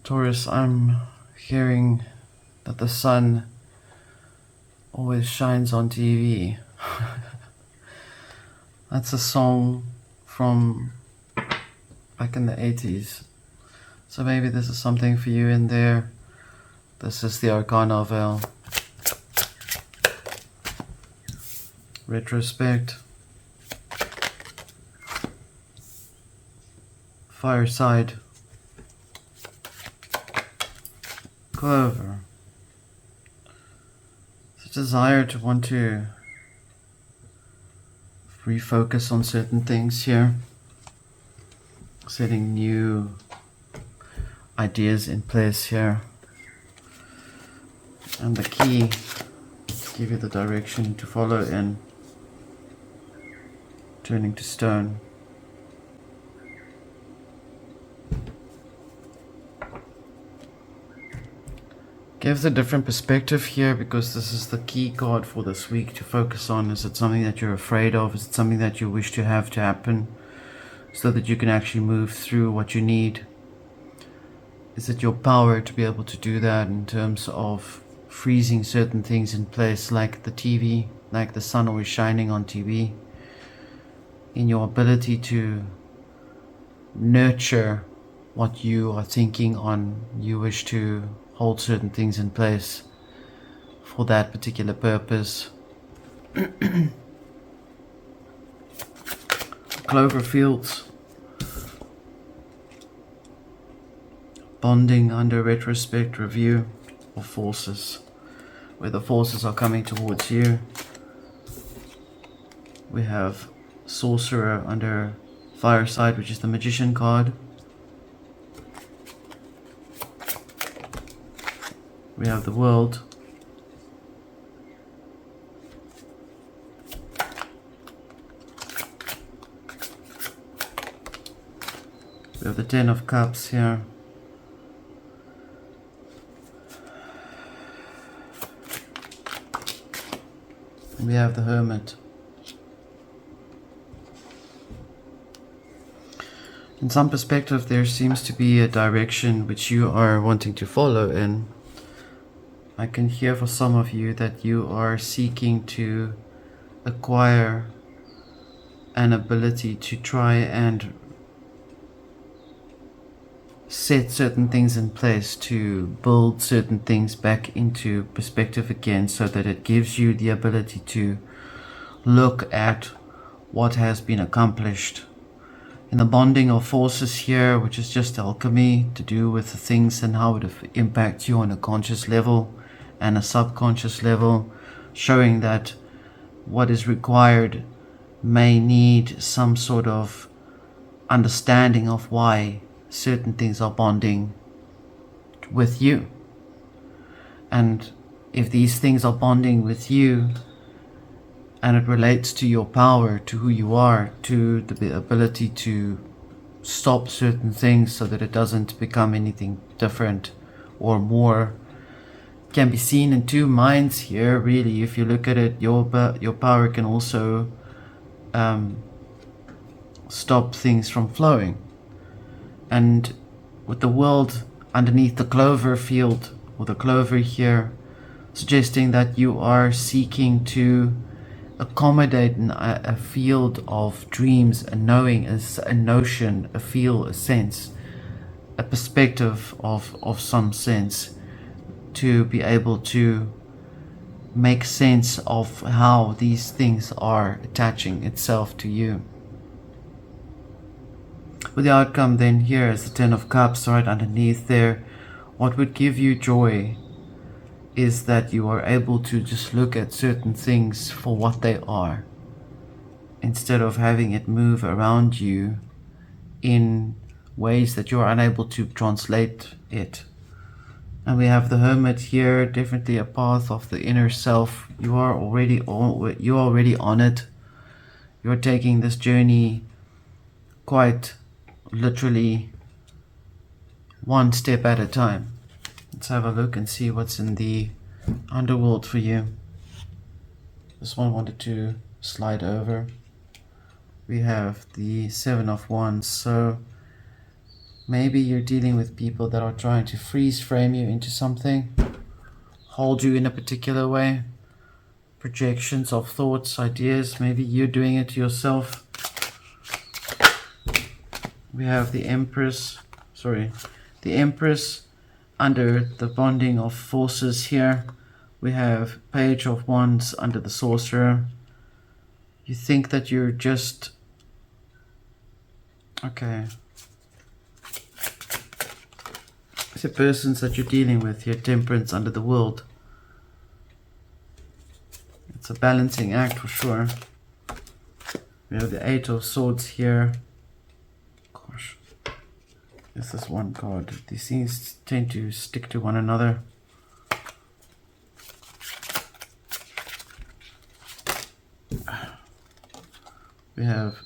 Taurus, I'm hearing that the sun always shines on TV. That's a song from back in the 80s. So maybe this is something for you in there. This is the Arcana Veil. Retrospect. Fireside. Clover. It's a desire to want to refocus on certain things here. Setting new ideas in place here. And the key to give you the direction to follow in. Turning to stone. Gives a different perspective here because this is the key card for this week to focus on. Is it something that you're afraid of? Is it something that you wish to have to happen so that you can actually move through what you need? Is it your power to be able to do that in terms of freezing certain things in place, like the TV, like the sun always shining on TV? In your ability to nurture what you are thinking on, you wish to hold certain things in place for that particular purpose. Clover fields. Bonding under retrospect review of forces. Where the forces are coming towards you. We have Sorcerer under Fireside, which is the Magician card. We have the World. We have the Ten of Cups here. And we have the Hermit. In some perspective, there seems to be a direction which you are wanting to follow in. I can hear for some of you that you are seeking to acquire an ability to try and set certain things in place, to build certain things back into perspective again, so that it gives you the ability to look at what has been accomplished. In the bonding of forces here, which is just alchemy to do with the things and how it impacts you on a conscious level and a subconscious level, showing that what is required may need some sort of understanding of why certain things are bonding with you. And if these things are bonding with you and it relates to your power, to who you are, to the ability to stop certain things so that it doesn't become anything different or more, can be seen in two minds here, really. If you look at it, your power can also stop things from flowing. And with the World underneath the clover field, or the clover here, suggesting that you are seeking to accommodate a field of dreams, a knowing, a notion, a feel, a sense, a perspective of some sense, to be able to make sense of how these things are attaching itself to you. With the outcome then here is the Ten of Cups right underneath there. What would give you joy is that you are able to just look at certain things for what they are, instead of having it move around you in ways that you are unable to translate it. And we have the Hermit here, definitely a path of the inner self. You are already on it. You're taking this journey quite literally one step at a time. Let's have a look and see what's in the underworld for you. This one wanted to slide over. We have the Seven of Wands. So Maybe you're dealing with people that are trying to freeze frame you into something, hold you in a particular way, projections of thoughts, ideas. Maybe you're doing it to yourself. We have the Empress under the bonding of forces here. We have Page of Wands under the Sorcerer. You think that you're just... Okay. The persons that you're dealing with here, Temperance under the World. It's a balancing act for sure. We have the Eight of Swords here. Gosh. This is one card. These things tend to stick to one another. We have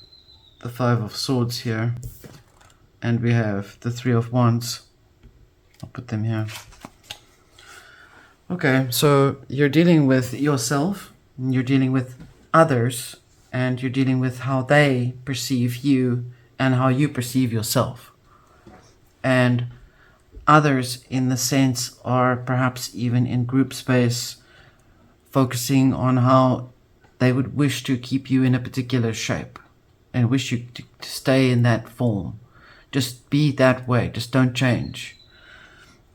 the Five of Swords here. And we have the Three of Wands. I'll put them here. Okay, so you're dealing with yourself, you're dealing with others, and you're dealing with how they perceive you and how you perceive yourself. And others, in the sense, are perhaps even in group space, focusing on how they would wish to keep you in a particular shape and wish you to stay in that form. Just be that way, just don't change.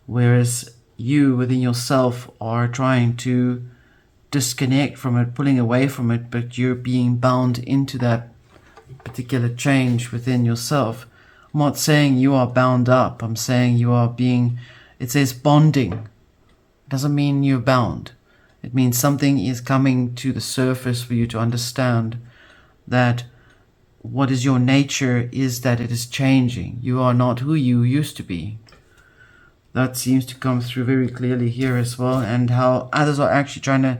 Whereas you within yourself are trying to disconnect from it, pulling away from it, but you're being bound into that particular change within yourself. I'm not saying you are bound up. I'm saying you are being, it says bonding. It doesn't mean you're bound. It means something is coming to the surface for you to understand that what is your nature is that it is changing. You are not who you used to be. That seems to come through very clearly here as well, and how others are actually trying to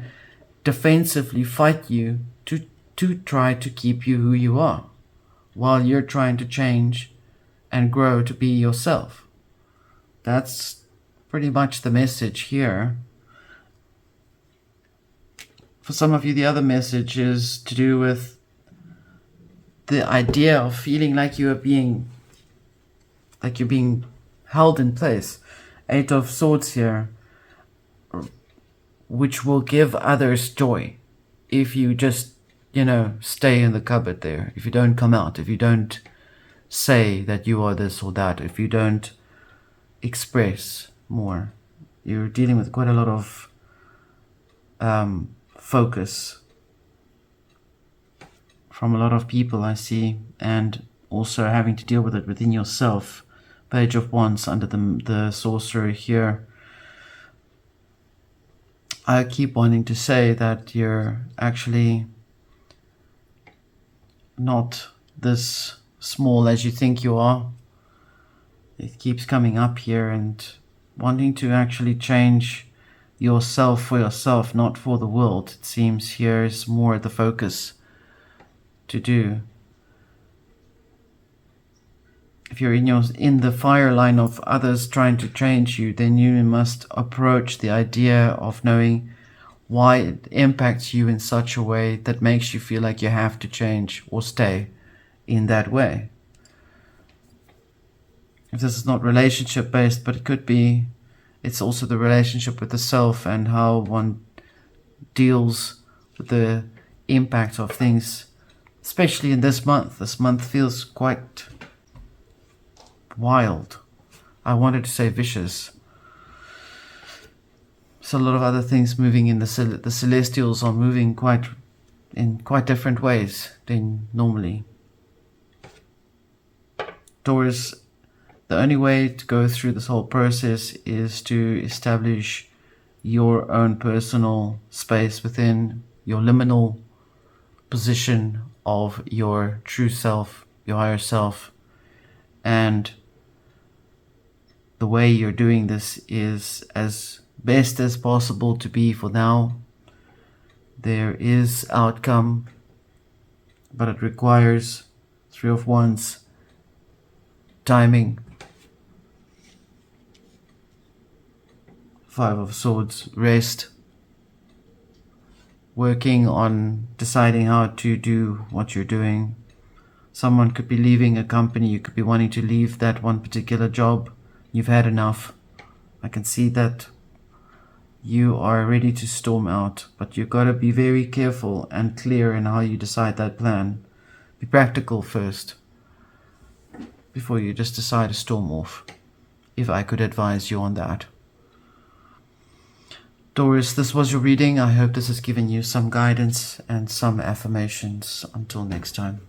defensively fight you to try to keep you who you are, while you're trying to change and grow to be yourself. That's pretty much the message here. For some of you, the other message is to do with the idea of feeling like you're being held in place. Eight of Swords here, which will give others joy if you just, stay in the cupboard there. If you don't come out, if you don't say that you are this or that, if you don't express more. You're dealing with quite a lot of focus from a lot of people, I see, and also having to deal with it within yourself. Page of Wands under the Sorcerer here. I keep wanting to say that you're actually not this small as you think you are. It keeps coming up here, and wanting to actually change yourself for yourself, not for the world. It seems here is more the focus to do. If you're in the fire line of others trying to change you, then you must approach the idea of knowing why it impacts you in such a way that makes you feel like you have to change or stay in that way. If this is not relationship based, but it could be, it's also the relationship with the self and how one deals with the impact of things, especially in this month. This month feels quite wild. I wanted to say vicious. So a lot of other things moving in the celestials are moving in quite different ways than normally. Taurus, the only way to go through this whole process is to establish your own personal space within your liminal position of your true self, your higher self, and the way you're doing this is as best as possible to be for now. There is outcome, but it requires Three of Wands, timing, Five of Swords, rest, working on deciding how to do what you're doing. Someone could be leaving a company. You could be wanting to leave that one particular job. You've had enough. I can see that you are ready to storm out, but you've got to be very careful and clear in how you decide that plan. Be practical first before you just decide to storm off, if I could advise you on that. Taurus, this was your reading. I hope this has given you some guidance and some affirmations. Until next time.